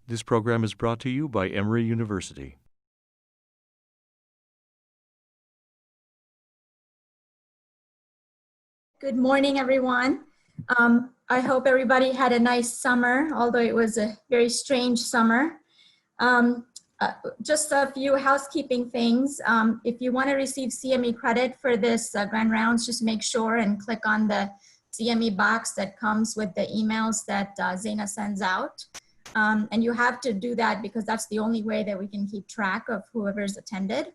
This program is brought to you by Emory University. Good morning, everyone. I hope everybody had a nice summer, although it was a very strange summer. Just a few housekeeping things. If you want to receive CME credit for this grand rounds, just make sure and click on the CME box that comes with the emails that Zaina sends out. And you have to do that because that's the only way that we can keep track of whoever's attended.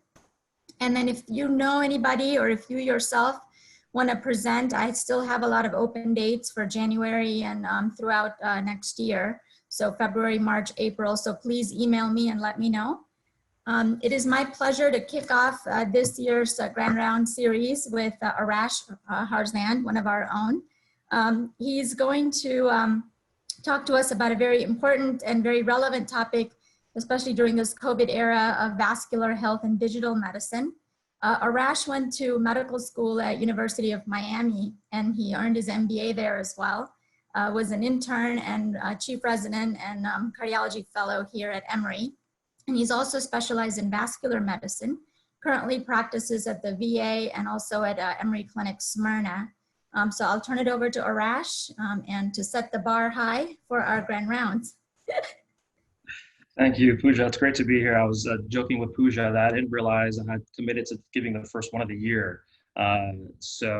And then if you know anybody or if you yourself want to present, I still have a lot of open dates for January and throughout next year. So February, March, April. So please email me and let me know. It is my pleasure to kick off this year's Grand Round series with Arash Harzand, one of our own. He's going to talk to us about a very important and very relevant topic, especially during this COVID era, of vascular health and digital medicine. Arash went to medical school at University of Miami, and he earned his MBA there as well. Was an intern and chief resident and cardiology fellow here at Emory. And he's also specialized in vascular medicine, currently practices at the VA and also at Emory Clinic Smyrna. So I'll turn it over to Arash and to set the bar high for our grand rounds. Thank you, Pooja. It's great to be here. I was joking with Pooja that I didn't realize I had committed to giving the first one of the year. For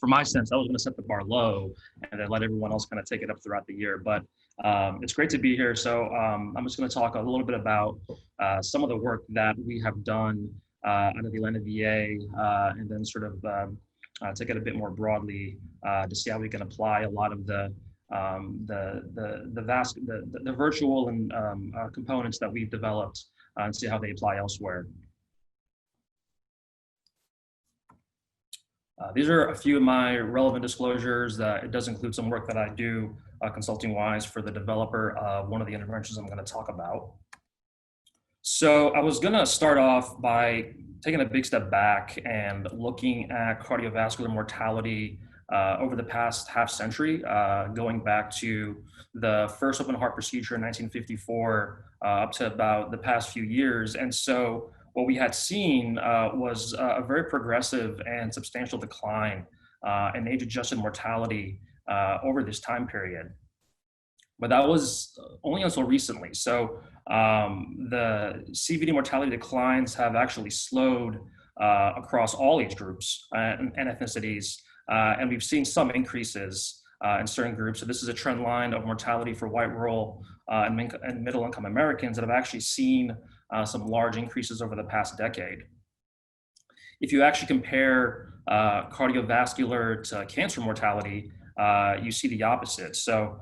my sense, I was going to set the bar low and then let everyone else kind of take it up throughout the year. But it's great to be here. So I'm just going to talk a little bit about some of the work that we have done under the Atlanta VA, and then sort of take it a bit more broadly to see how we can apply a lot of the virtual and components that we've developed and see how they apply elsewhere. These are a few of my relevant disclosures. It does include some work that I do consulting-wise for the developer of one of the interventions I'm going to talk about. So I was going to start off by taking a big step back and looking at cardiovascular mortality over the past half century, going back to the first open heart procedure in 1954 up to about the past few years. And so what we had seen was a very progressive and substantial decline in age-adjusted mortality over this time period. But that was only until recently. So the CVD mortality declines have actually slowed across all age groups and ethnicities. And we've seen some increases in certain groups. So this is a trend line of mortality for white, rural, and middle-income Americans that have actually seen some large increases over the past decade. If you actually compare cardiovascular to cancer mortality, you see the opposite. So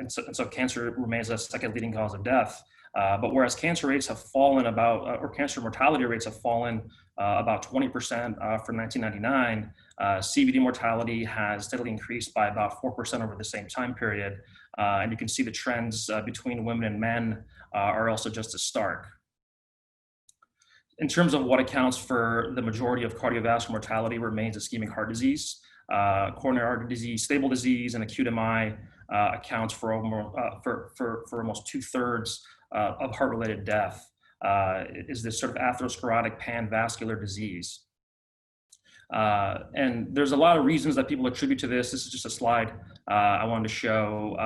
so cancer remains a second leading cause of death. But whereas cancer rates have fallen or cancer mortality rates have fallen about 20% from 1999, CVD mortality has steadily increased by about 4% over the same time period. And you can see the trends between women and men are also just as stark. In terms of what accounts for the majority of cardiovascular mortality remains ischemic heart disease. Coronary artery disease, stable disease, and acute MI accounts for almost 2/3 of heart-related death. Is this sort of atherosclerotic panvascular disease. And there's a lot of reasons that people attribute to this. This is just a slide I wanted to show,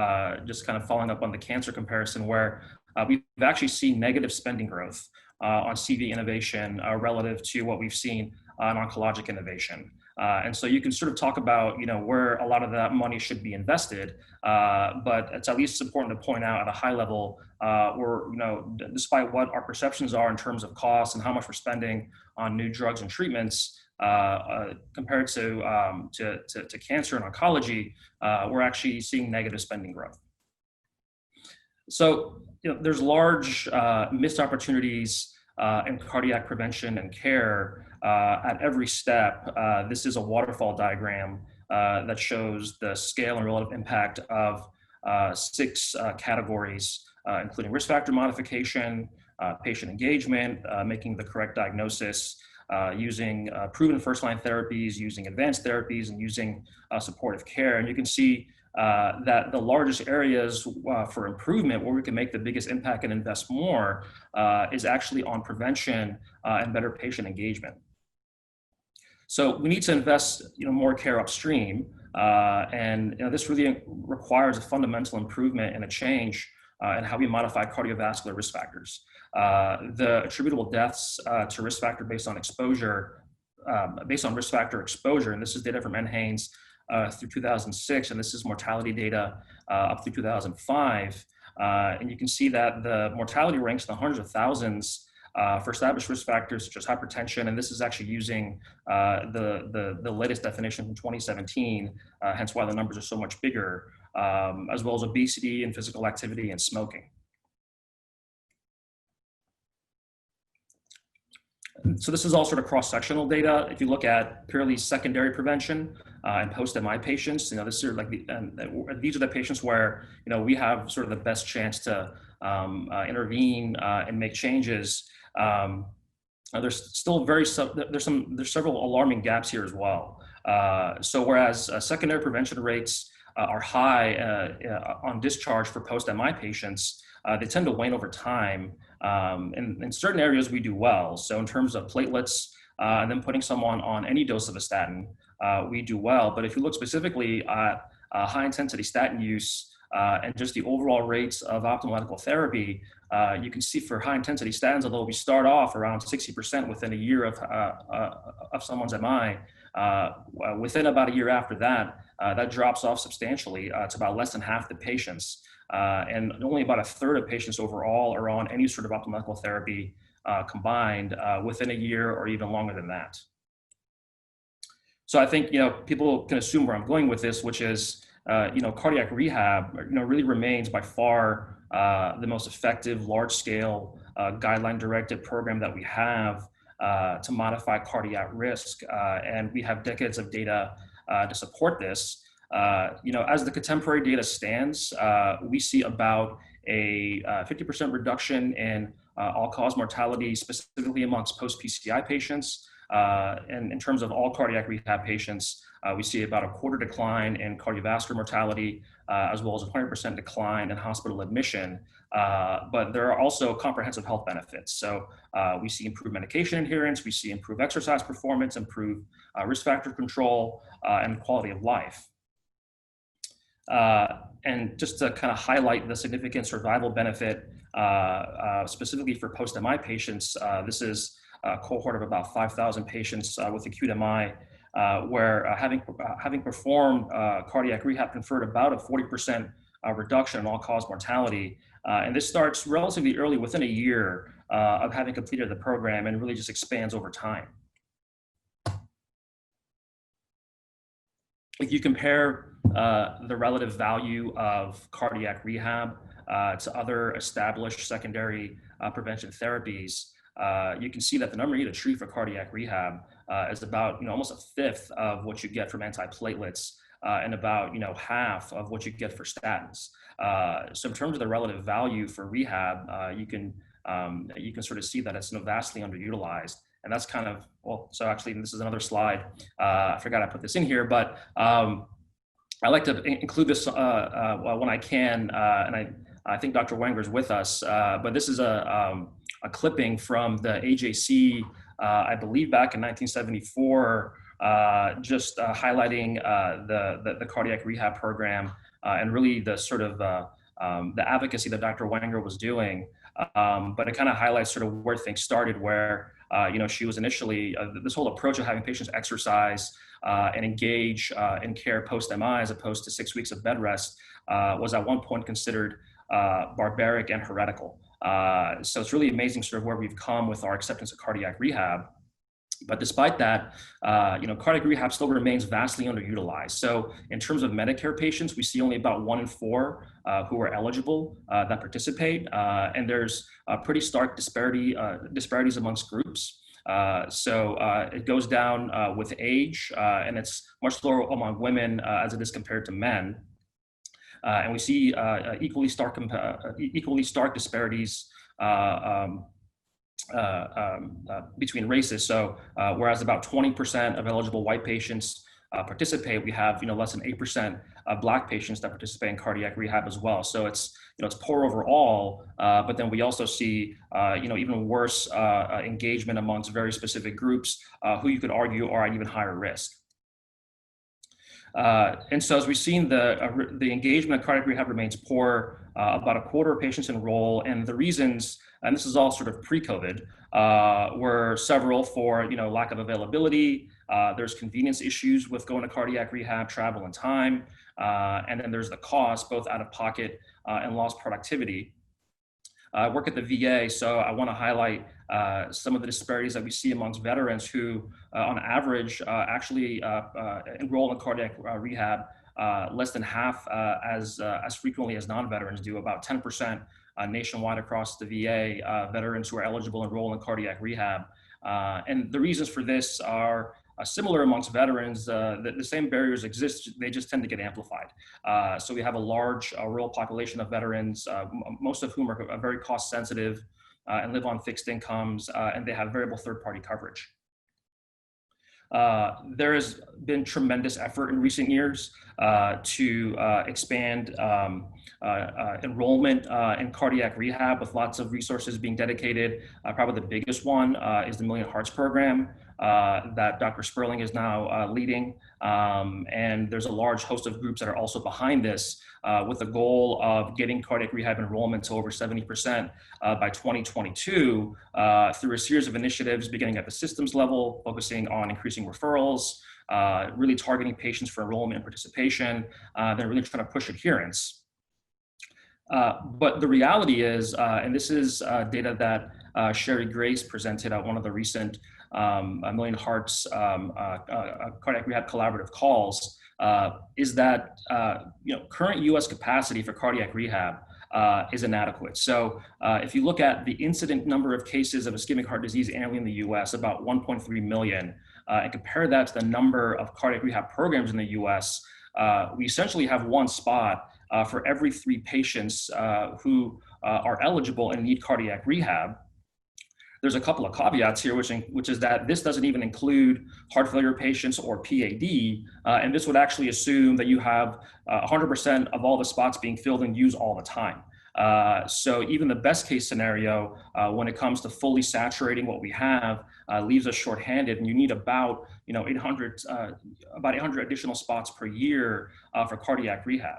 just kind of following up on the cancer comparison, where we've actually seen negative spending growth on CV innovation relative to what we've seen on oncologic innovation. And so you can sort of talk about, where a lot of that money should be invested, but it's at least important to point out at a high level, where, despite what our perceptions are in terms of costs and how much we're spending on new drugs and treatments, compared to cancer and oncology, we're actually seeing negative spending growth. So, there's large missed opportunities in cardiac prevention and care at every step. This is a waterfall diagram that shows the scale and relative impact of 6 categories, including risk factor modification, patient engagement, making the correct diagnosis, using proven first-line therapies, using advanced therapies, and using supportive care. And you can see that the largest areas for improvement, where we can make the biggest impact and invest more, is actually on prevention and better patient engagement. So we need to invest, more care upstream, and this really requires a fundamental improvement and a change in how we modify cardiovascular risk factors. The attributable deaths to risk factor based on exposure, based on risk factor exposure, and this is data from NHANES through 2006, and this is mortality data up through 2005. And you can see that the mortality ranks in the hundreds of thousands for established risk factors such as hypertension, and this is actually using the latest definition from 2017, hence why the numbers are so much bigger, as well as obesity and physical activity and smoking. So this is all sort of cross-sectional data. If you look at purely secondary prevention and post-MI patients, these are these are the patients where we have sort of the best chance to intervene and make changes. There's still there's several alarming gaps here as well. So whereas secondary prevention rates are high on discharge for post-MI patients, they tend to wane over time. In certain areas, we do well. So in terms of platelets, and then putting someone on any dose of a statin, we do well. But if you look specifically at high-intensity statin use and just the overall rates of optimal medical therapy, you can see for high-intensity statins, although we start off around 60% within a year of someone's MI, within about a year after that, that drops off substantially to about less than half the patients. And only about a third of patients overall are on any sort of optimal medical therapy combined within a year or even longer than that. So I think people can assume where I'm going with this, which is cardiac rehab really remains by far the most effective large-scale guideline-directed program that we have to modify cardiac risk, and we have decades of data to support this. As the contemporary data stands, we see about a 50% reduction in all-cause mortality, specifically amongst post-PCI patients. And in terms of all cardiac rehab patients, we see about a quarter decline in cardiovascular mortality, as well as a 100% decline in hospital admission. But there are also comprehensive health benefits. So we see improved medication adherence, we see improved exercise performance, improved risk factor control, and quality of life. And just to kind of highlight the significant survival benefit, specifically for post-MI patients, this is a cohort of about 5,000 patients with acute MI, where having performed cardiac rehab conferred about a 40% reduction in all-cause mortality. And this starts relatively early, within a year of having completed the program, and really just expands over time. If you compare the relative value of cardiac rehab to other established secondary prevention therapies, you can see that the number you need to treat for cardiac rehab is about almost a fifth of what you get from antiplatelets, and about half of what you get for statins. So in terms of the relative value for rehab, you can sort of see that it's vastly underutilized. And that's kind of, so actually this is another slide. I forgot I put this in here, but I like to include this when I can, and I think Dr. Wenger's with us, but this is a clipping from the AJC, I believe back in 1974, just highlighting the cardiac rehab program and really the sort of the advocacy that Dr. Wenger was doing. But it kind of highlights sort of where things started, where she was initially, this whole approach of having patients exercise and engage in care post-MI as opposed to 6 weeks of bed rest was at one point considered barbaric and heretical. So it's really amazing sort of where we've come with our acceptance of cardiac rehab. But despite that, cardiac rehab still remains vastly underutilized. So in terms of Medicare patients, we see only about 1 in 4 who are eligible that participate. And there's pretty stark disparities amongst groups. So it goes down with age, and it's much lower among women as it is compared to men. And we see equally stark disparities between races. So whereas about 20% of eligible white patients participate, we have less than 8% Black patients that participate in cardiac rehab as well. So it's, it's poor overall, but then we also see, even worse engagement amongst very specific groups who you could argue are at even higher risk. And so as we've seen, the engagement of cardiac rehab remains poor. About a quarter of patients enroll, and the reasons, and this is all sort of pre-COVID, were several for lack of availability. There's convenience issues with going to cardiac rehab, travel and time, and then there's the cost, both out of pocket and lost productivity. I work at the VA, so I want to highlight some of the disparities that we see amongst veterans who, on average, actually enroll in cardiac rehab less than half as frequently as non-veterans do. About 10% nationwide across the VA, veterans who are eligible enroll in cardiac rehab. And the reasons for this are similar amongst veterans. The same barriers exist, they just tend to get amplified. So we have a large rural population of veterans, most of whom are very cost sensitive and live on fixed incomes, and they have variable third-party coverage. There has been tremendous effort in recent years to expand enrollment in cardiac rehab, with lots of resources being dedicated. Probably the biggest one is the Million Hearts program that Dr. Sperling is now leading. And there's a large host of groups that are also behind this with the goal of getting cardiac rehab enrollment to over 70% by 2022 through a series of initiatives beginning at the systems level, focusing on increasing referrals, really targeting patients for enrollment and participation, then really trying to push adherence. But the reality is, and this is data that Sherry Grace presented at one of the recent Million Hearts cardiac rehab collaborative calls, is that current U.S. capacity for cardiac rehab is inadequate. So if you look at the incident number of cases of ischemic heart disease annually in the U.S., about 1.3 million, and compare that to the number of cardiac rehab programs in the U.S., we essentially have one spot for every 3 patients who are eligible and need cardiac rehab. There's a couple of caveats here, which is that this doesn't even include heart failure patients or PAD, and this would actually assume that you have 100% of all the spots being filled and used all the time. So even the best case scenario, when it comes to fully saturating what we have, leaves us shorthanded, and you need about 800 additional spots per year for cardiac rehab.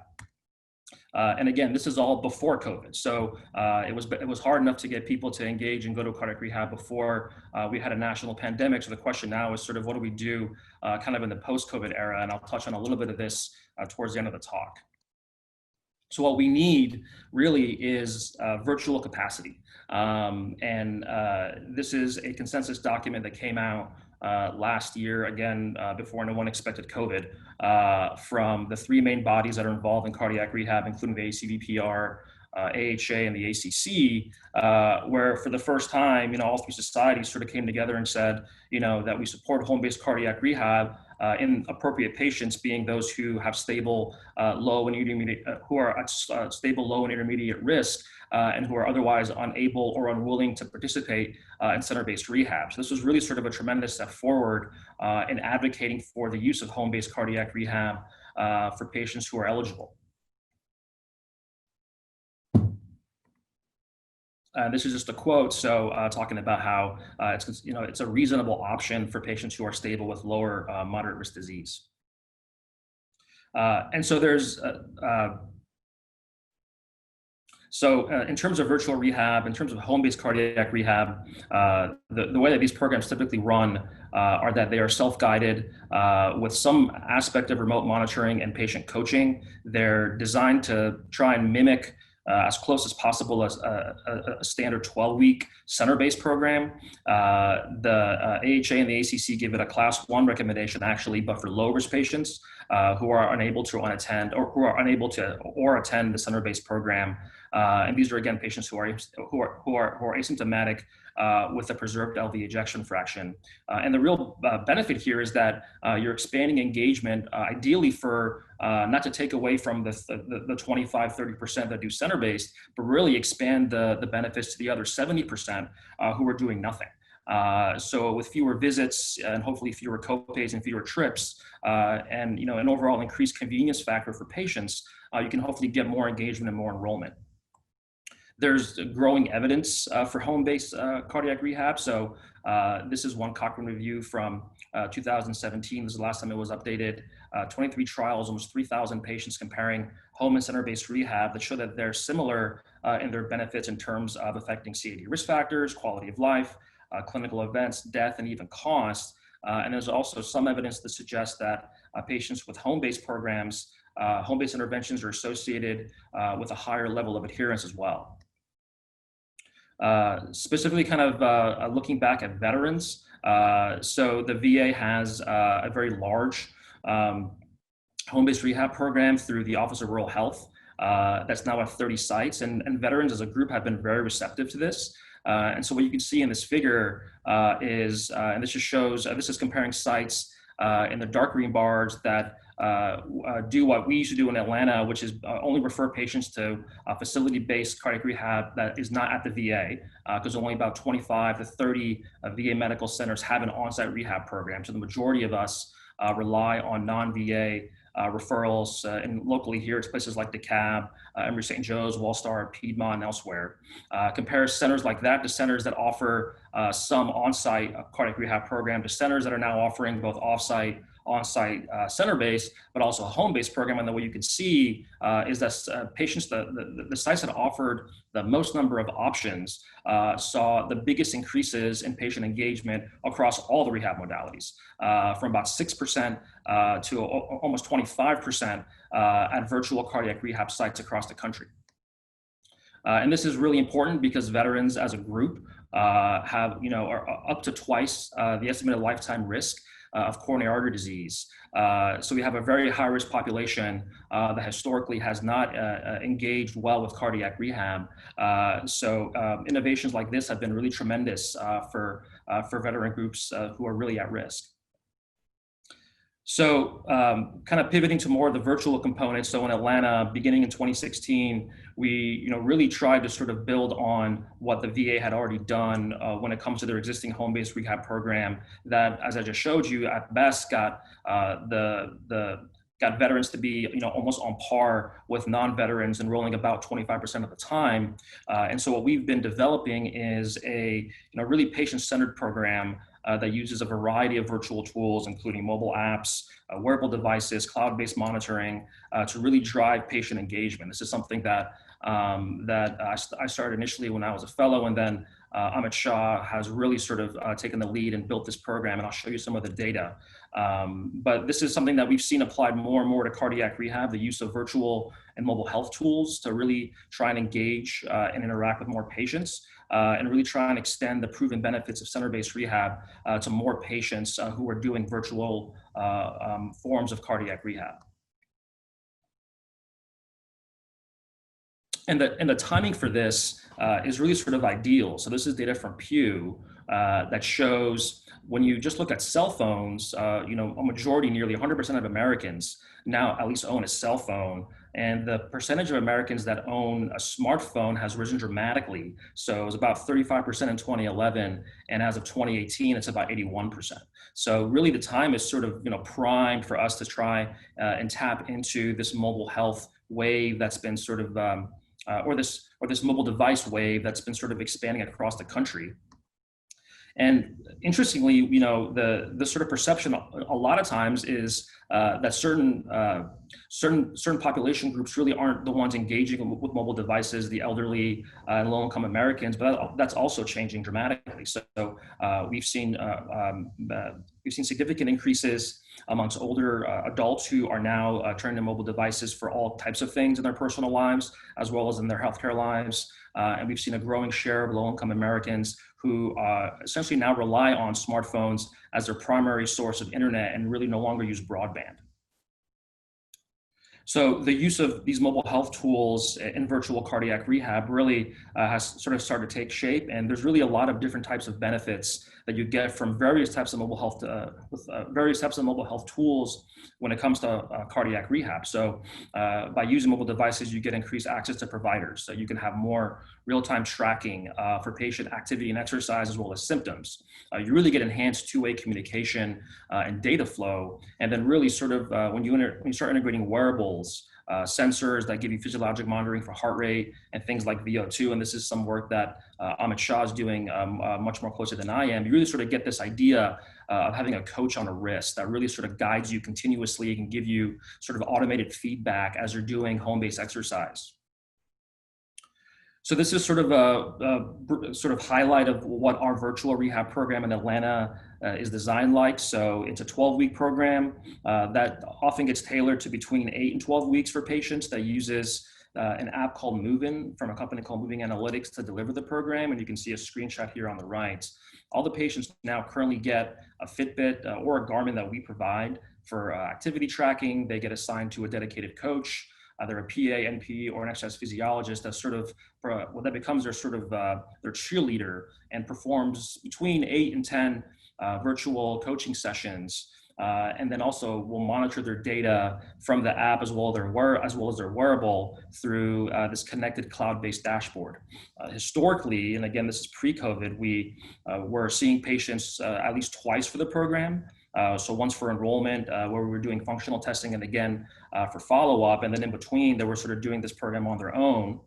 And again, this is all before COVID. So it was hard enough to get people to engage and go to cardiac rehab before we had a national pandemic. So the question now is sort of what do we do kind of in the post-COVID era? And I'll touch on a little bit of this towards the end of the talk. So what we need really is virtual capacity. And this is a consensus document that came out last year, again, before anyone expected COVID, from the 3 main bodies that are involved in cardiac rehab, including the ACVPR, AHA, and the ACC, where for the first time, all 3 societies sort of came together and said, that we support home-based cardiac rehab in appropriate patients, being those who have stable, low and intermediate, who are at stable, low and intermediate risk, and who are otherwise unable or unwilling to participate in center-based rehab. So this was really sort of a tremendous step forward in advocating for the use of home-based cardiac rehab for patients who are eligible. This is just a quote, so talking about how it's a reasonable option for patients who are stable with lower moderate risk disease. And so there's in terms of virtual rehab, in terms of home-based cardiac rehab, the way that these programs typically run are that they are self-guided with some aspect of remote monitoring and patient coaching. They're designed to try and mimic as close as possible as a standard 12-week center-based program. The AHA and the ACC give it a class 1 recommendation actually, but for low-risk patients who are unable to unattend or who are unable to or attend the center-based program. And these are again patients who are asymptomatic with a preserved LV ejection fraction. And the real benefit here is that you're expanding engagement, ideally for not to take away from the 25, 30% that do center-based, but really expand the benefits to the other 70% who are doing nothing. So with fewer visits and hopefully fewer co-pays and fewer trips, and an overall increased convenience factor for patients, you can hopefully get more engagement and more enrollment. There's growing evidence for home-based cardiac rehab. So this is one Cochrane review from 2017. This is the last time it was updated. 23 trials, almost 3,000 patients comparing home and center-based rehab that show that they're similar in their benefits in terms of affecting CAD risk factors, quality of life, clinical events, death, and even cost. And there's also some evidence that suggests that patients with home-based programs, home-based interventions are associated with a higher level of adherence as well. Specifically kind of looking back at veterans. So the VA has a very large home-based rehab program through the Office of Rural Health that's now at 30 sites, and veterans as a group have been very receptive to this. And so what you can see in this figure is, and this just shows, this is comparing sites in the dark green bars that do what we used to do in Atlanta, which is only refer patients to facility-based cardiac rehab that is not at the VA, because only about 25 to 30 VA medical centers have an on-site rehab program. So the majority of us rely on non-VA referrals, and locally here it's places like DeKalb, Emory St. Joe's, Wallstar, Piedmont, and elsewhere. Compare centers like that to centers that offer some on-site cardiac rehab program to centers that are now offering both off-site, on-site center-based, but also a home-based program. And then what you can see is that patients, the sites that offered the most number of options saw the biggest increases in patient engagement across all the rehab modalities, from about 6% to almost 25% at virtual cardiac rehab sites across the country. And this is really important because veterans as a group have, are up to twice the estimated lifetime risk of coronary artery disease. So we have a very high risk population that historically has not engaged well with cardiac rehab. So innovations like this have been really tremendous for veteran groups who are really at risk. So kind of pivoting to more of the virtual components. So in Atlanta, beginning in 2016, we really tried to sort of build on what the VA had already done when it comes to their existing home-based rehab program that, as I just showed you, at best got got veterans to be almost on par with non-veterans, enrolling about 25% of the time. And so what we've been developing is a really patient-centered program that uses a variety of virtual tools, including mobile apps, wearable devices, cloud-based monitoring, to really drive patient engagement. This is something that I started initially when I was a fellow, and then Amit Shah has really sort of taken the lead and built this program, and I'll show you some of the data. But this is something that we've seen applied more and more to cardiac rehab, the use of virtual and mobile health tools to really try and engage and interact with more patients, and really try and extend the proven benefits of center-based rehab to more patients who are doing virtual forms of cardiac rehab. And the timing for this is really sort of ideal. So this is data from Pew that shows when you just look at cell phones, a majority, nearly 100% of Americans now at least own a cell phone. And the percentage of Americans that own a smartphone has risen dramatically. So it was about 35% in 2011, and as of 2018, it's about 81%. So really the time is sort of primed for us to try and tap into this mobile health wave that's been sort of or this mobile device wave that's been sort of expanding across the country. And interestingly, the sort of perception a lot of times is that certain population groups really aren't the ones engaging with mobile devices, the elderly and low-income Americans, but that's also changing dramatically. So we've seen significant increases amongst older adults who are now turning to mobile devices for all types of things in their personal lives, as well as in their healthcare lives. And we've seen a growing share of low-income Americans who essentially now rely on smartphones as their primary source of internet and really no longer use broadband. So the use of these mobile health tools in virtual cardiac rehab really has sort of started to take shape, and there's really a lot of different types of benefits that you get from various types of mobile health, various types of mobile health tools when it comes to cardiac rehab. So by using mobile devices, you get increased access to providers. So you can have more real-time tracking for patient activity and exercise as well as symptoms. You really get enhanced two-way communication and data flow. And then really sort of when you start integrating wearables, sensors that give you physiologic monitoring for heart rate and things like VO2. And this is some work that Amit Shah is doing much more closer than I am. You really sort of get this idea of having a coach on a wrist that really sort of guides you continuously and give you sort of automated feedback as you're doing home-based exercise. So this is sort of a highlight of what our virtual rehab program in Atlanta is designed like. So it's a 12-week program that often gets tailored to between 8 and 12 weeks for patients that uses an app called Movin from a company called Moving Analytics to deliver the program. And you can see a screenshot here on the right. All the patients now currently get a Fitbit or a Garmin that we provide for activity tracking. They get assigned to a dedicated coach, either a PA, NP, or an exercise physiologist that sort of, well, that becomes their sort of their cheerleader and performs between 8 and 10 virtual coaching sessions. And then also will monitor their data from the app as well as their wearable through this connected cloud-based dashboard. Historically, and again, this is pre-COVID, we were seeing patients at least twice for the program. So once for enrollment, where we were doing functional testing, and again, for follow-up, and then in between, they were sort of doing this program on their own.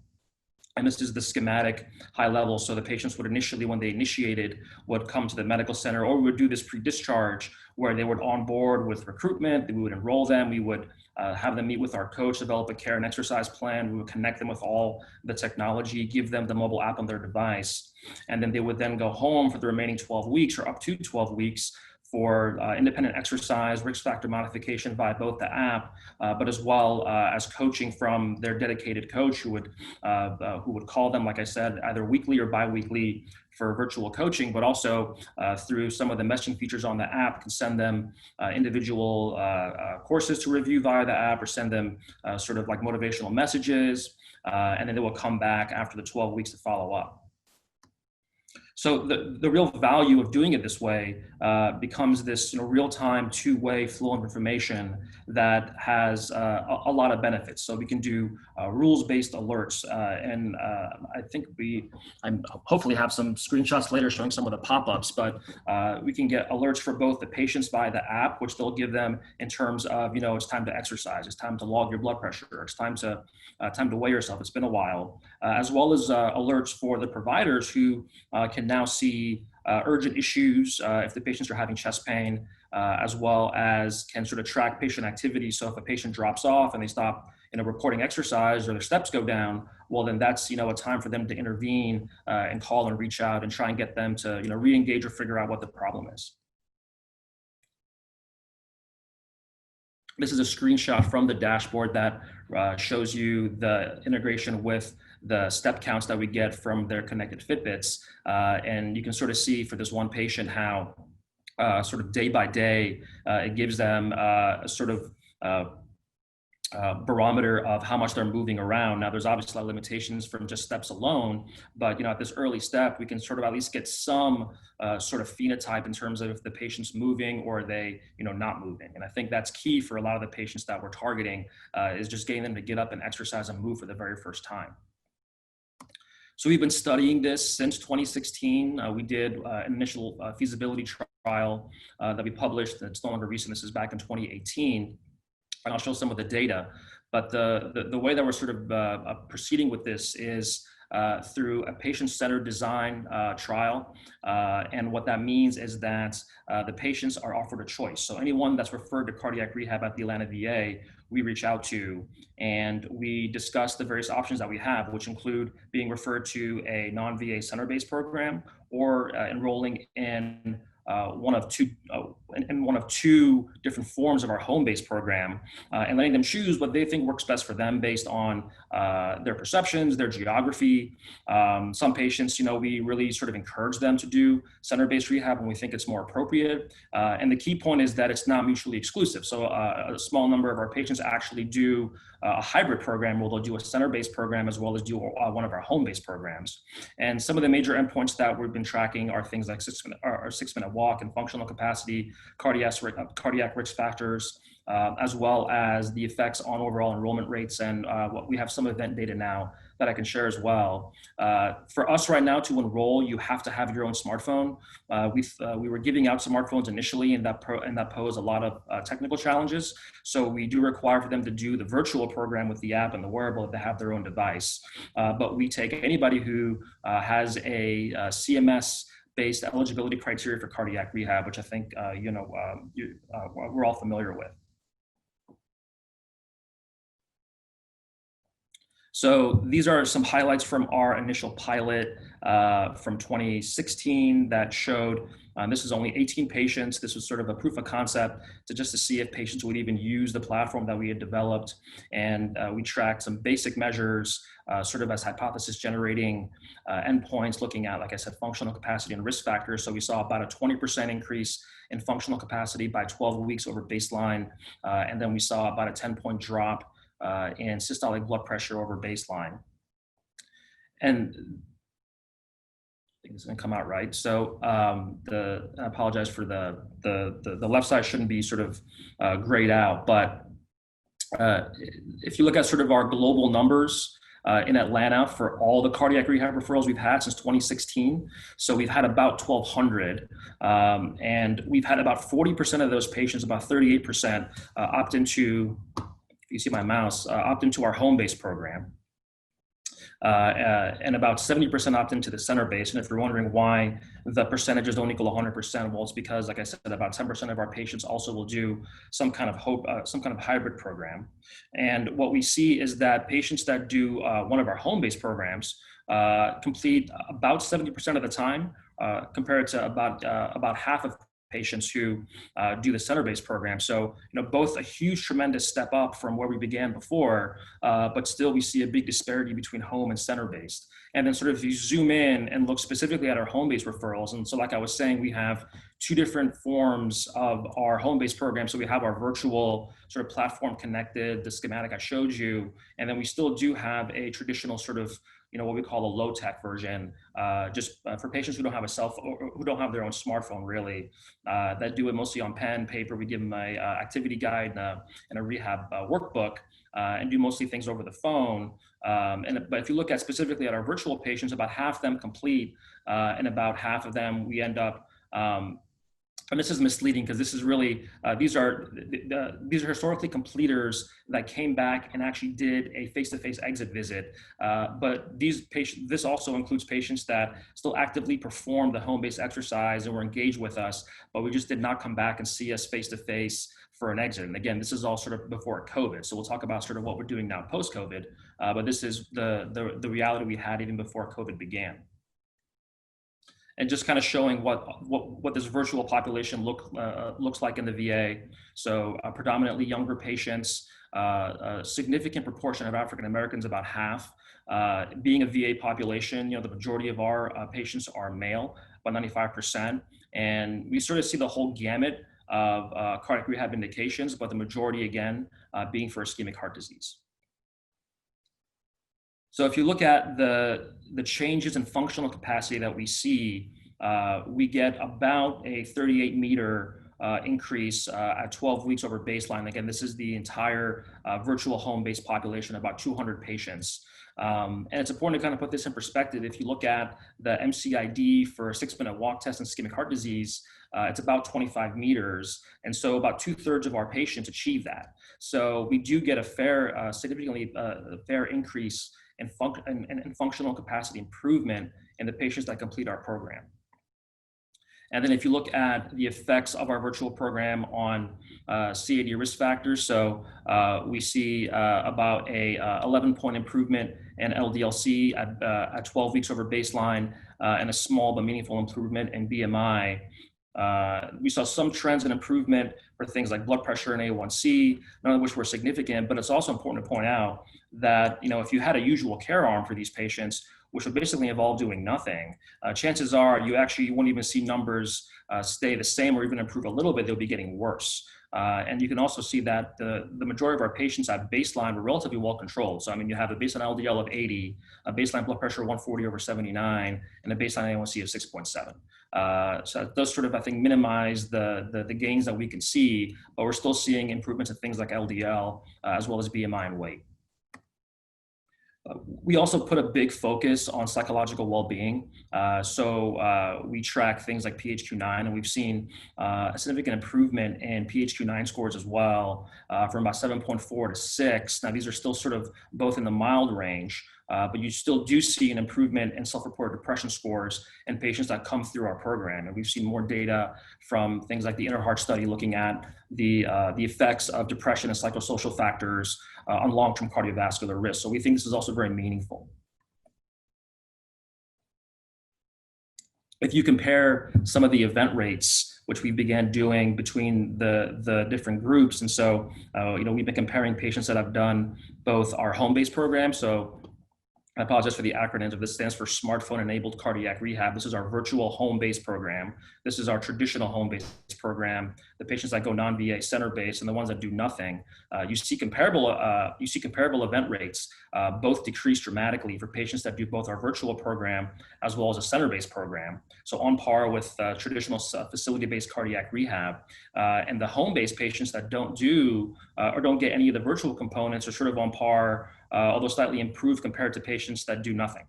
And this is the schematic high level. So the patients would initially, when they initiated, would come to the medical center, or we would do this pre-discharge where they would onboard with recruitment. We would enroll them. We would have them meet with our coach, develop a care and exercise plan. We would connect them with all the technology, give them the mobile app on their device. And then they would then go home for the remaining 12 weeks or up to 12 weeks for independent exercise, risk factor modification via both the app, but as well as coaching from their dedicated coach who would call them, like I said, either weekly or bi-weekly for virtual coaching, but also through some of the messaging features on the app can send them individual courses to review via the app or send them sort of like motivational messages, and then they will come back after the 12 weeks to follow up. So the real value of doing it this way becomes this real-time two-way flow of information that has a lot of benefits. So we can do rules-based alerts, and I think I hopefully have some screenshots later showing some of the pop-ups, but we can get alerts for both the patients via the app, which they'll give them in terms of, it's time to exercise, it's time to log your blood pressure, it's time to weigh yourself, it's been a while, as well as alerts for the providers who can now see urgent issues if the patients are having chest pain, as well as can sort of track patient activity. So if a patient drops off and they stop reporting exercise or their steps go down, well, then that's a time for them to intervene and call and reach out and try and get them to re-engage or figure out what the problem is. This is a screenshot from the dashboard that shows you the integration with the step counts that we get from their connected Fitbits. And you can sort of see for this one patient how sort of day by day, it gives them a sort of barometer of how much they're moving around. Now, there's obviously limitations from just steps alone, but at this early step, we can sort of at least get some sort of phenotype in terms of if the patient's moving or are they, not moving. And I think that's key for a lot of the patients that we're targeting is just getting them to get up and exercise and move for the very first time. So we've been studying this since 2016. We did an initial feasibility trial that we published. It's no longer recent. This is back in 2018. And I'll show some of the data. But the way that we're sort of proceeding with this is through a patient-centered design trial. And what that means is that the patients are offered a choice. So anyone that's referred to cardiac rehab at the Atlanta VA, we reach out to, and we discuss the various options that we have, which include being referred to a non-VA center-based program or enrolling in one of in one of two different forms of our home-based program, and letting them choose what they think works best for them based on their perceptions, their geography. Some patients, we really sort of encourage them to do center-based rehab when we think it's more appropriate. And the key point is that it's not mutually exclusive. So a small number of our patients actually do a hybrid program where they'll do a center-based program as well as do one of our home-based programs. And some of the major endpoints that we've been tracking are things like six-minute walk and functional capacity, cardiac risk factors, as well as the effects on overall enrollment rates. And what we have some event data now that I can share as well. For us right now to enroll, you have to have your own smartphone. We were giving out smartphones initially, and that posed a lot of technical challenges. So we do require for them to do the virtual program with the app and the wearable if they have their own device. But we take anybody who has a CMS-based eligibility criteria for cardiac rehab, which I think we're all familiar with. So these are some highlights from our initial pilot from 2016 that showed this is only 18 patients. This was sort of a proof of concept to see if patients would even use the platform that we had developed. And we tracked some basic measures sort of as hypothesis generating endpoints looking at, like I said, functional capacity and risk factors. So we saw about a 20% increase in functional capacity by 12 weeks over baseline. And then we saw about a 10-point drop in systolic blood pressure over baseline. And I think it's going to come out right. So I apologize for the left side shouldn't be sort of grayed out, but if you look at sort of our global numbers in Atlanta for all the cardiac rehab referrals we've had since 2016. So we've had about 1,200, and we've had about 40% of those patients, about 38% opt into, you see my mouse, opt into our home-based program. And about 70% opt into the center-based. And if you're wondering why the percentages don't equal 100%, well, it's because, like I said, about 10% of our patients also will do some kind of hybrid program. And what we see is that patients that do one of our home-based programs complete about 70% of the time, compared to about half of patients who do the center-based program. So, both a huge, tremendous step up from where we began before, but still we see a big disparity between home and center-based. And then sort of if you zoom in and look specifically at our home-based referrals, and so like I was saying, we have two different forms of our home-based program. So we have our virtual sort of platform connected, the schematic I showed you, and then we still do have a traditional sort of what we call a low-tech version, just for patients who don't have a cell phone, or who don't have their own smartphone, really, that do it mostly on pen, paper. We give them a activity guide and a rehab workbook, and do mostly things over the phone. But if you look at specifically at our virtual patients, about half them complete, and about half of them we end up. And this is misleading because this is really, these are historically completers that came back and actually did a face-to-face exit visit. But this also includes patients that still actively perform the home-based exercise and were engaged with us, but we just did not come back and see us face-to-face for an exit. And again, this is all sort of before COVID. So we'll talk about sort of what we're doing now post-COVID, but this is the reality we had even before COVID began. And just kind of showing what this virtual population looks like in the VA. So predominantly younger patients, a significant proportion of African Americans, about half. Being a VA population, the majority of our patients are male, about 95%. And we sort of see the whole gamut of cardiac rehab indications, but the majority, again, being for ischemic heart disease. So if you look at the changes in functional capacity that we see, we get about a 38-meter increase at 12 weeks over baseline. Again, this is the entire virtual home-based population, about 200 patients. And it's important to kind of put this in perspective. If you look at the MCID for a 6-minute walk test in ischemic heart disease, it's about 25 meters. And so about 2/3 of our patients achieve that. So we do get a significantly fair increase in functional capacity improvement in the patients that complete our program. And then if you look at the effects of our virtual program on CAD risk factors, so we see about a 11-point improvement in LDL-C at 12 weeks over baseline, and a small but meaningful improvement in BMI. We saw some trends and improvement for things like blood pressure and A1C, none of which were significant, but it's also important to point out that, if you had a usual care arm for these patients, which would basically involve doing nothing, chances are you won't even see numbers stay the same or even improve a little bit. They'll be getting worse. And you can also see that the majority of our patients at baseline were relatively well controlled. So, you have a baseline LDL of 80, a baseline blood pressure of 140/79, and a baseline A1C of 6.7. So it does sort of, I think, minimize the gains that we can see, but we're still seeing improvements in things like LDL, as well as BMI and weight. We also put a big focus on psychological well-being. So we track things like PHQ-9, and we've seen a significant improvement in PHQ-9 scores as well, from about 7.4 to 6. Now, these are still sort of both in the mild range, but you still do see an improvement in self-reported depression scores in patients that come through our program. And we've seen more data from things like the Inner Heart study looking at the effects of depression and psychosocial factors on long-term cardiovascular risk. So we think this is also very meaningful. If you compare some of the event rates, which we began doing between the different groups, and so we've been comparing patients that have done both our home-based program. So I apologize for the acronyms, but this stands for Smartphone-Enabled Cardiac Rehab. This is our virtual home-based program. This is our traditional home-based program. The patients that go non-VA center-based and the ones that do nothing, you see comparable event rates, both decrease dramatically for patients that do both our virtual program as well as a center-based program. So on par with traditional facility-based cardiac rehab, and the home-based patients that don't do or don't get any of the virtual components are sort of on par, although slightly improved compared to patients that do nothing.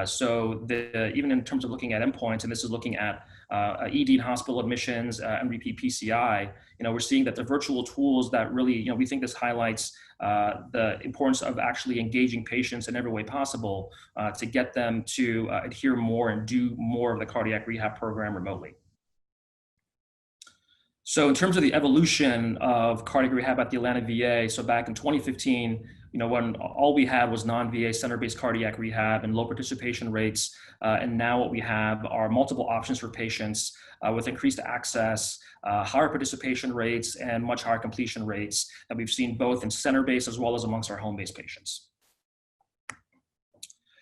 So even in terms of looking at endpoints, and this is looking at ED and hospital admissions and repeat PCI, we're seeing that the virtual tools that really, we think this highlights the importance of actually engaging patients in every way possible to get them to adhere more and do more of the cardiac rehab program remotely. So in terms of the evolution of cardiac rehab at the Atlanta VA, so back in 2015, when all we had was non-VA center-based cardiac rehab and low participation rates, and now what we have are multiple options for patients with increased access, higher participation rates, and much higher completion rates that we've seen both in center-based as well as amongst our home-based patients.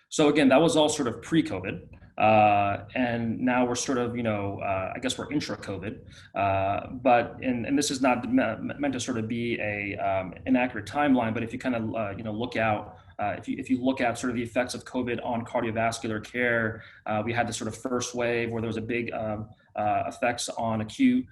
So again, that was all sort of pre-COVID. And now we're sort of, I guess we're intra-COVID, and this is not meant to sort of be an inaccurate timeline, but if you kind of, look out, if you look at sort of the effects of COVID on cardiovascular care, we had this sort of first wave where there was a big effects on acute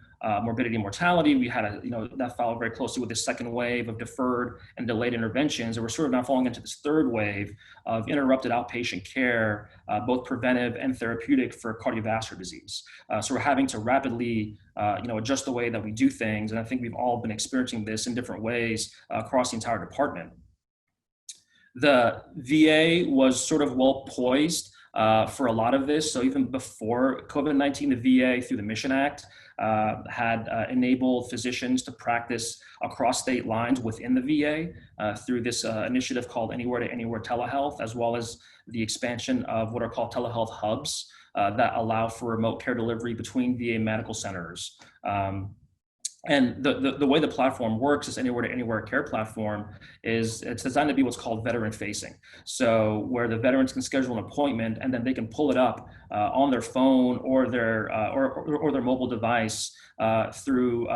morbidity and mortality. We had that followed very closely with the second wave of deferred and delayed interventions. And we're sort of now falling into this third wave of interrupted outpatient care, both preventive and therapeutic for cardiovascular disease. So we're having to rapidly, adjust the way that we do things. And I think we've all been experiencing this in different ways across the entire department. The VA was sort of well poised for a lot of this. So even before COVID-19, the VA, through the Mission Act, had enabled physicians to practice across state lines within the VA through this initiative called Anywhere to Anywhere Telehealth, as well as the expansion of what are called telehealth hubs that allow for remote care delivery between VA medical centers. And the way the platform works, this Anywhere to Anywhere care platform, is it's designed to be what's called veteran facing. So where the veterans can schedule an appointment and then they can pull it up on their phone or their mobile device through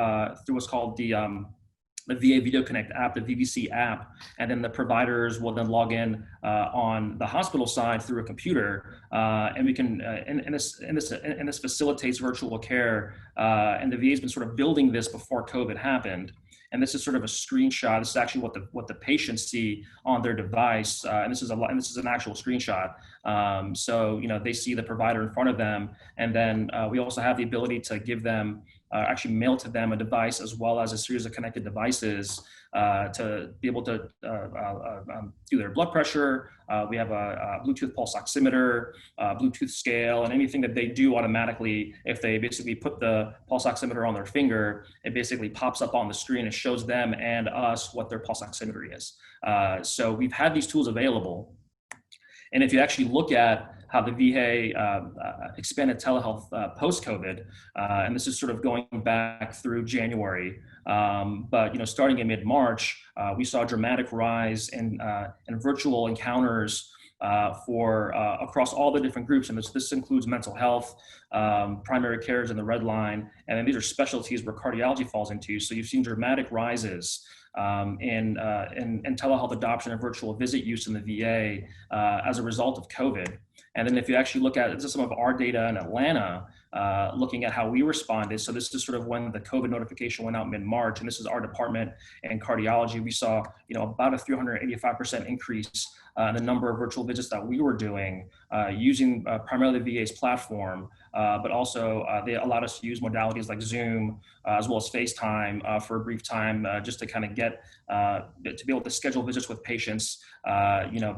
what's called the VA Video Connect app, the VVC app, and then the providers will then log in on the hospital side through a computer, and we can, and this facilitates virtual care. And the VA has been sort of building this before COVID happened. And this is sort of a screenshot. This is actually what the patients see on their device, and this is an actual screenshot. So they see the provider in front of them, and then we also have the ability to give them. Actually mail to them a device as well as a series of connected devices to be able to do their blood pressure. We have a Bluetooth pulse oximeter, Bluetooth scale, and anything that they do automatically. If they basically put the pulse oximeter on their finger, it basically pops up on the screen and shows them and us what their pulse oximeter is. So we've had these tools available. And if you actually look at how the VA expanded telehealth post-COVID, and this is sort of going back through January. But starting in mid-March, we saw a dramatic rise in virtual encounters for across all the different groups, and this includes mental health, primary care is in the red line, and then these are specialties where cardiology falls into. So you've seen dramatic rises in telehealth adoption and virtual visit use in the VA as a result of COVID. And then if you actually look at some of our data in Atlanta, looking at how we responded. So this is sort of when the COVID notification went out mid-March, and this is our department in cardiology. We saw, about a 385% increase in the number of virtual visits that we were doing using primarily the VA's platform, but also they allowed us to use modalities like Zoom as well as FaceTime for a brief time, just to kind of get to be able to schedule visits with patients,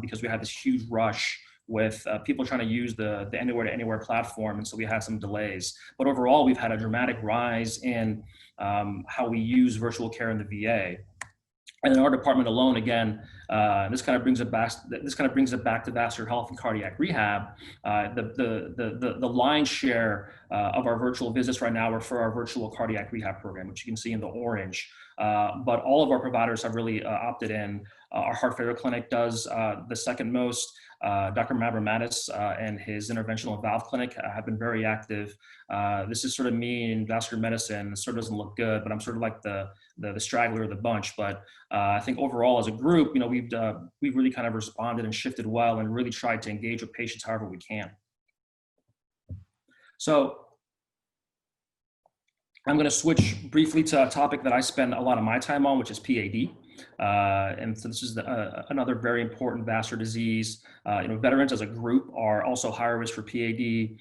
because we had this huge rush with people trying to use the anywhere to anywhere platform. And so we had some delays, but overall we've had a dramatic rise in how we use virtual care in the VA. And in our department alone, again, this kind of brings it back to vascular health and cardiac rehab. The lion's share of our virtual visits right now are for our virtual cardiac rehab program, which you can see in the orange. But all of our providers have really opted in. Our heart failure clinic does the second most. Dr. Mavramatis and his interventional valve clinic have been very active. This is sort of me in vascular medicine. It sort of doesn't look good, but I'm sort of like the straggler of the bunch. But I think overall as a group, we've really kind of responded and shifted well and really tried to engage with patients however we can. So I'm going to switch briefly to a topic that I spend a lot of my time on, which is PAD. And so this is another very important vascular disease. Veterans as a group are also higher risk for PAD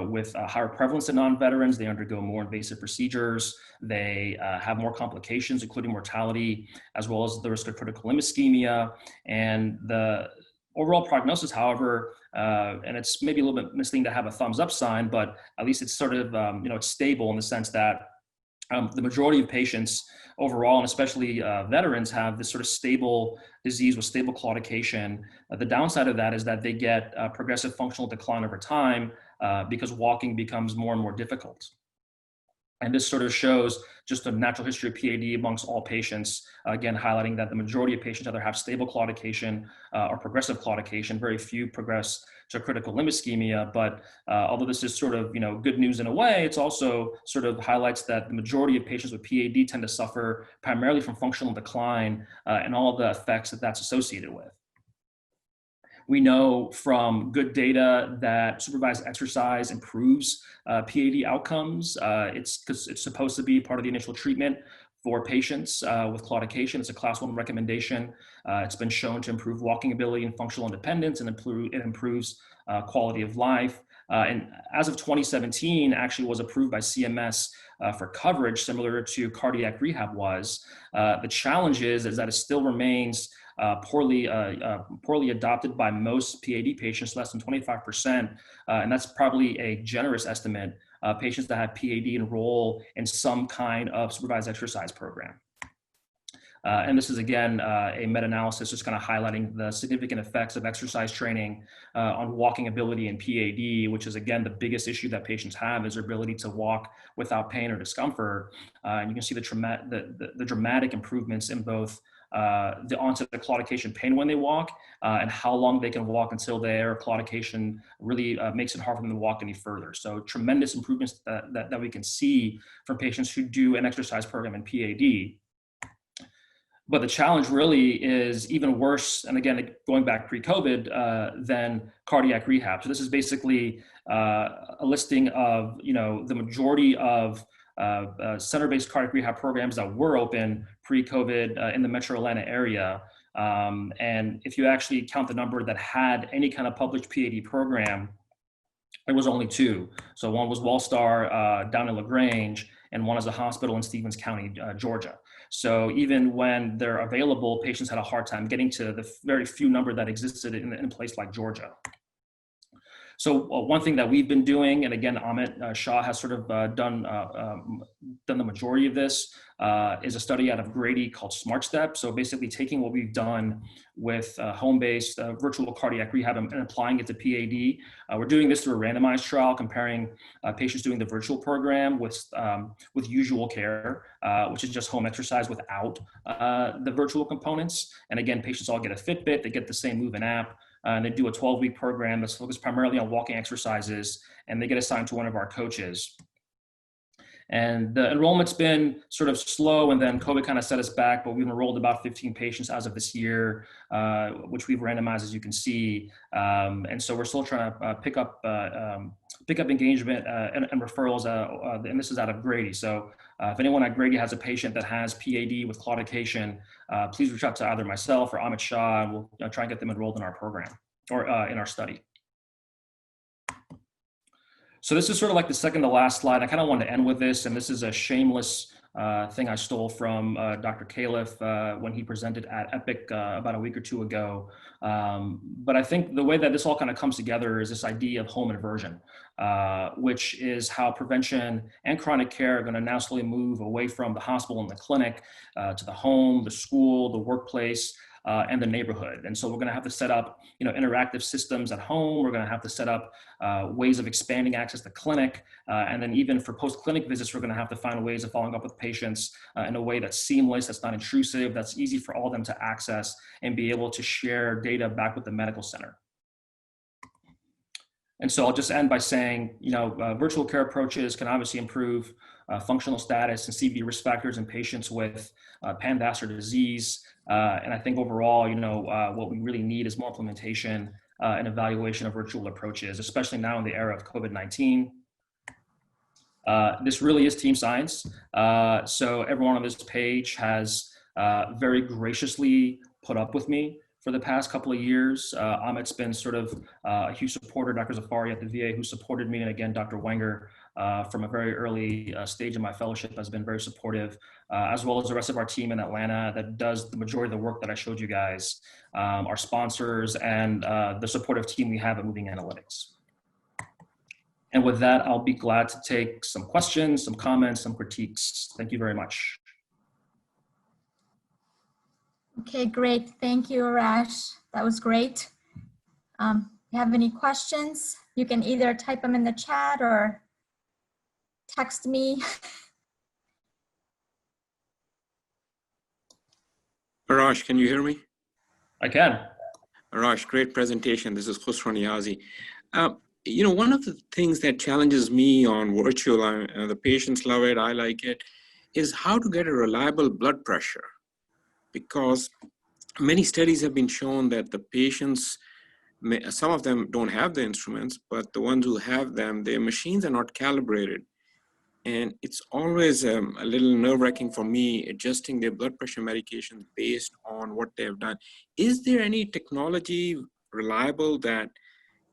with higher prevalence than non-veterans. They undergo more invasive procedures. They have more complications, including mortality, as well as the risk of critical limb ischemia. And the overall prognosis, however, and it's maybe a little bit misleading to have a thumbs up sign, but at least it's sort of, it's stable in the sense that the majority of patients overall, and especially veterans, have this sort of stable disease with stable claudication. The downside of that is that they get progressive functional decline over time because walking becomes more and more difficult. And this sort of shows just a natural history of PAD amongst all patients, again, highlighting that the majority of patients either have stable claudication or progressive claudication. Very few progress to critical limb ischemia, but although this is sort of, good news in a way, it's also sort of highlights that the majority of patients with PAD tend to suffer primarily from functional decline and all of the effects that that's associated with. We know from good data that supervised exercise improves PAD outcomes. It's supposed to be part of the initial treatment for patients with claudication. It's a class 1 recommendation. It's been shown to improve walking ability and functional independence, and it improves quality of life. And as of 2017, actually was approved by CMS for coverage similar to cardiac rehab was. The challenge is that it still remains poorly adopted by most PAD patients, less than 25%, and that's probably a generous estimate. Patients that have PAD enroll in some kind of supervised exercise program. And this is, again, a meta-analysis just kind of highlighting the significant effects of exercise training on walking ability in PAD, which is, again, the biggest issue that patients have is their ability to walk without pain or discomfort. And you can see the dramatic improvements in both the onset of claudication pain when they walk and how long they can walk until their claudication really makes it hard for them to walk any further. So tremendous improvements that we can see from patients who do an exercise program in PAD. But the challenge really is even worse, and again, going back pre-COVID, than cardiac rehab. So this is basically a listing of, the majority of center-based cardiac rehab programs that were open pre-COVID in the Metro Atlanta area. And if you actually count the number that had any kind of published PAD program, there was only 2. So one was Wallstar down in LaGrange, and one is a hospital in Stevens County, Georgia. So even when they're available, patients had a hard time getting to the very few number that existed in a place like Georgia. So one thing that we've been doing, and again, Amit Shah has sort of done the majority of this, is a study out of Grady called SmartStep. So basically taking what we've done with home-based virtual cardiac rehab and applying it to PAD. We're doing this through a randomized trial comparing patients doing the virtual program with usual care, which is just home exercise without the virtual components. And again, patients all get a Fitbit, they get the same Move and app. And they do a 12-week program that's focused primarily on walking exercises, and they get assigned to one of our coaches. And the enrollment's been sort of slow, and then COVID kind of set us back, but we've enrolled about 15 patients as of this year, which we've randomized, as you can see. And so we're still trying to pick up engagement and referrals, and this is out of Grady. So if anyone at Grady has a patient that has PAD with claudication, please reach out to either myself or Amit Shah, and we'll try and get them enrolled in our program or in our study. So this is sort of like the second to last slide. I kind of wanted to end with this, and this is a shameless thing I stole from Dr. Califf when he presented at Epic about a week or two ago. But I think the way that this all kind of comes together is this idea of home inversion, which is how prevention and chronic care are going to now slowly move away from the hospital and the clinic to the home, the school, the workplace, and the neighborhood. And so we're going to have to set up, interactive systems at home. We're going to have to set up ways of expanding access to clinic. And then even for post-clinic visits, we're going to have to find ways of following up with patients in a way that's seamless, that's not intrusive, that's easy for all of them to access and be able to share data back with the medical center. And so I'll just end by saying, virtual care approaches can obviously improve functional status and CVD risk factors in patients with pan-vascular disease. And I think overall, what we really need is more implementation and evaluation of virtual approaches, especially now in the era of COVID-19. This really is team science. So everyone on this page has very graciously put up with me for the past couple of years. Amit's been sort of a huge supporter, Dr. Zafari at the VA, who supported me, and again, Dr. Wenger from a very early stage of my fellowship has been very supportive, as well as the rest of our team in Atlanta that does the majority of the work that I showed you guys, our sponsors, and the supportive team we have at Moving Analytics. And with that, I'll be glad to take some questions, some comments, some critiques. Thank you very much. Okay, great. Thank you, Arash. That was great. If you have any questions, you can either type them in the chat or text me. Arash, can you hear me? I can. Arash, great presentation. This is Khusro Niazi. One of the things that challenges me on virtual, the patients love it, I like it, is how to get a reliable blood pressure. Because many studies have been shown that the patients, some of them don't have the instruments, but the ones who have them, their machines are not calibrated. And it's always a little nerve-wracking for me adjusting their blood pressure medications based on what they've done. Is there any technology reliable that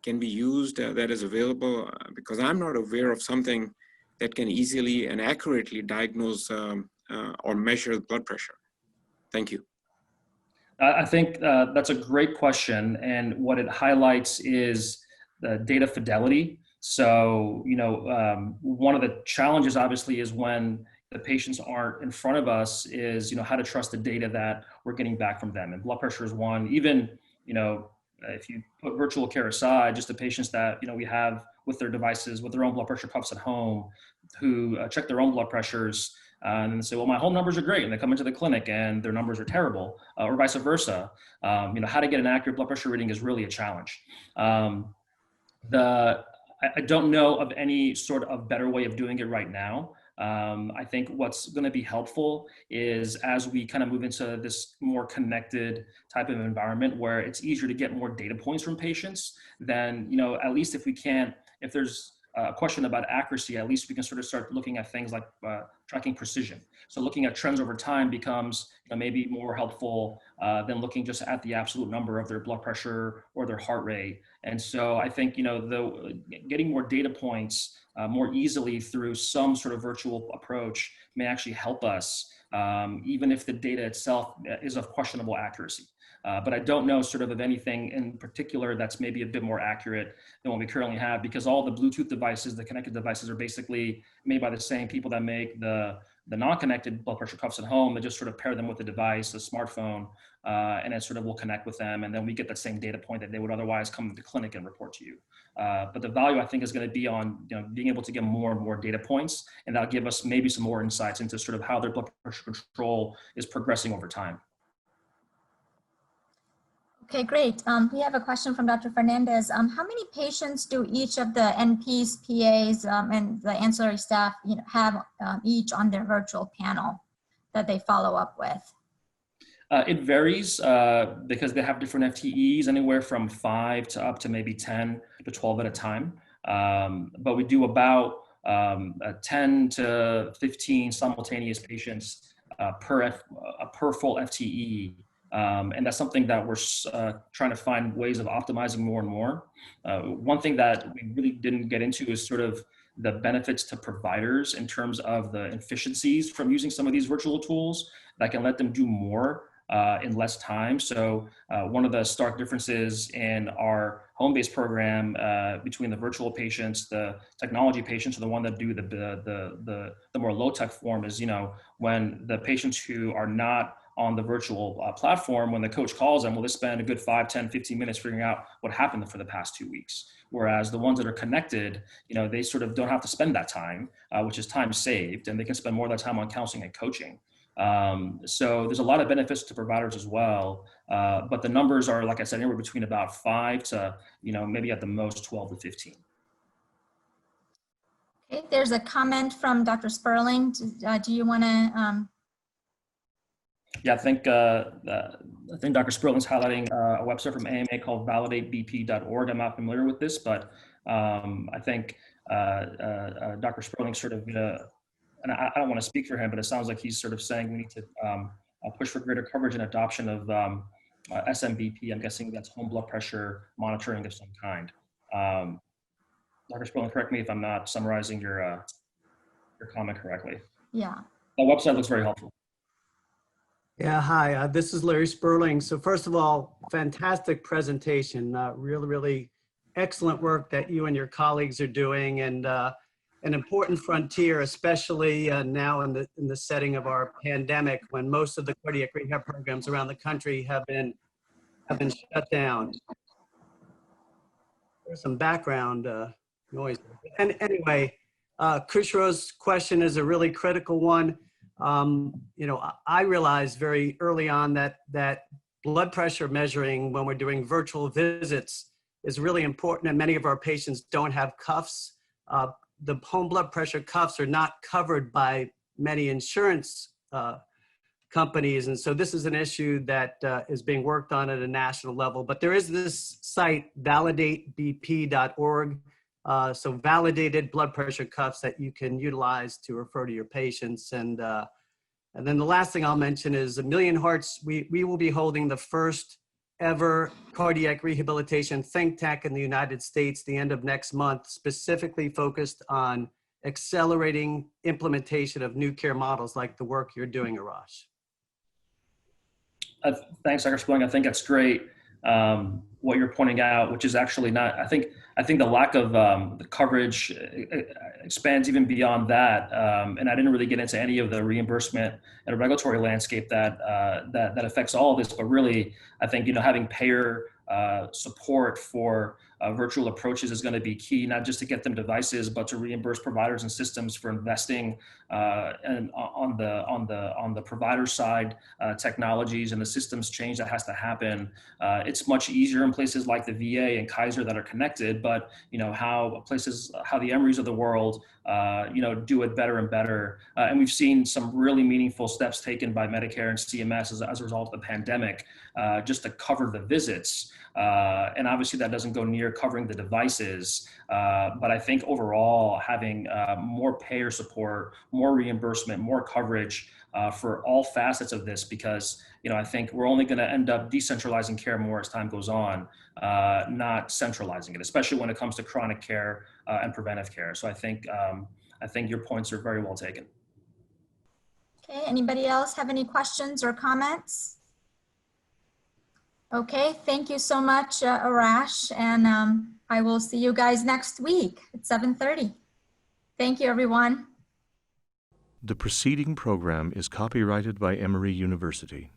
can be used that is available? Because I'm not aware of something that can easily and accurately diagnose or measure blood pressure. Thank you. I think that's a great question. And what it highlights is the data fidelity. So, one of the challenges obviously is when the patients aren't in front of us is, how to trust the data that we're getting back from them. And blood pressure is one. Even, if you put virtual care aside, just the patients that, we have with their devices, with their own blood pressure cuffs at home, who check their own blood pressures, and then say, well, my home numbers are great. And they come into the clinic and their numbers are terrible, or vice versa. How to get an accurate blood pressure reading is really a challenge. I don't know of any sort of better way of doing it right now. I think what's going to be helpful is as we kind of move into this more connected type of environment where it's easier to get more data points from patients, then, at least if there's a question about accuracy, at least we can sort of start looking at things like tracking precision. So looking at trends over time becomes maybe more helpful than looking just at the absolute number of their blood pressure or their heart rate. And so I think, getting more data points more easily through some sort of virtual approach may actually help us, even if the data itself is of questionable accuracy. But I don't know sort of anything in particular that's maybe a bit more accurate than what we currently have, because all the Bluetooth devices, the connected devices, are basically made by the same people that make the non-connected blood pressure cuffs at home. They just sort of pair them with a device, a smartphone, and it sort of will connect with them. And then we get that same data point that they would otherwise come to the clinic and report to you. But the value, I think, is going to be on being able to get more and more data points, and that'll give us maybe some more insights into sort of how their blood pressure control is progressing over time. Okay, great. We have a question from Dr. Fernandez. How many patients do each of the NPs, PAs, and the ancillary staff have each on their virtual panel that they follow up with? It varies because they have different FTEs, anywhere from 5 to up to maybe 10 to 12 at a time. But we do about 10 to 15 simultaneous patients per full FTE. And that's something that we're trying to find ways of optimizing more and more. One thing that we really didn't get into is sort of the benefits to providers in terms of the efficiencies from using some of these virtual tools that can let them do more in less time. So one of the stark differences in our home-based program between the virtual patients, the technology patients, or the one that do the more low-tech form is, when the patients who are not on the virtual platform, when the coach calls them, well, they spend a good 5, 10, 15 minutes figuring out what happened for the past 2 weeks. Whereas the ones that are connected, they sort of don't have to spend that time, which is time saved, and they can spend more of that time on counseling and coaching. So there's a lot of benefits to providers as well. But the numbers are, like I said, anywhere between about 5 to, maybe at the most 12 to 15. Okay, there's a comment from Dr. Sperling. Do you want to? Yeah, I think Dr. Sperling's highlighting a website from AMA called validatebp.org. I'm not familiar with this, but I think Dr. Sperling sort of, and I don't want to speak for him, but it sounds like he's sort of saying we need to push for greater coverage and adoption of SMBP. I'm guessing that's home blood pressure monitoring of some kind. Dr. Sperling, correct me if I'm not summarizing your comment correctly. Yeah. The website looks very helpful. Yeah, hi, this is Larry Sperling. So first of all, fantastic presentation, really excellent work that you and your colleagues are doing, and an important frontier, especially now in the setting of our pandemic, when most of the cardiac rehab programs around the country have been shut down. There's some background noise. And anyway, Kushro's question is a really critical one. I realized very early on that blood pressure measuring when we're doing virtual visits is really important, and many of our patients don't have cuffs. The home blood pressure cuffs are not covered by many insurance companies, and so this is an issue that is being worked on at a national level. But there is this site, validatebp.org, so validated blood pressure cuffs that you can utilize to refer to your patients. And then the last thing I'll mention is A Million Hearts. We will be holding the first ever cardiac rehabilitation think tank in the United States the end of next month, specifically focused on accelerating implementation of new care models like the work you're doing, Arash. Thanks, Dr. Sperling. I think that's great. What you're pointing out, which is actually not, I think the lack of the coverage expands even beyond that. And I didn't really get into any of the reimbursement and regulatory landscape that affects all of this, but really, I think, having payer support for virtual approaches is going to be key, not just to get them devices, but to reimburse providers and systems for investing and on the provider side, technologies and the systems change that has to happen. It's much easier in places like the VA and Kaiser that are connected, but how the Emorys of the world do it better and better. And we've seen some really meaningful steps taken by Medicare and CMS as a result of the pandemic, just to cover the visits. And obviously that doesn't go near covering the devices. But I think overall having more payer support, more reimbursement, more coverage for all facets of this, because I think we're only going to end up decentralizing care more as time goes on, not centralizing it, especially when it comes to chronic care and preventive care. So I think your points are very well taken. Okay, anybody else have any questions or comments? Okay, thank you so much, Arash, and I will see you guys next week at 7:30. Thank you, everyone. The preceding program is copyrighted by Emory University.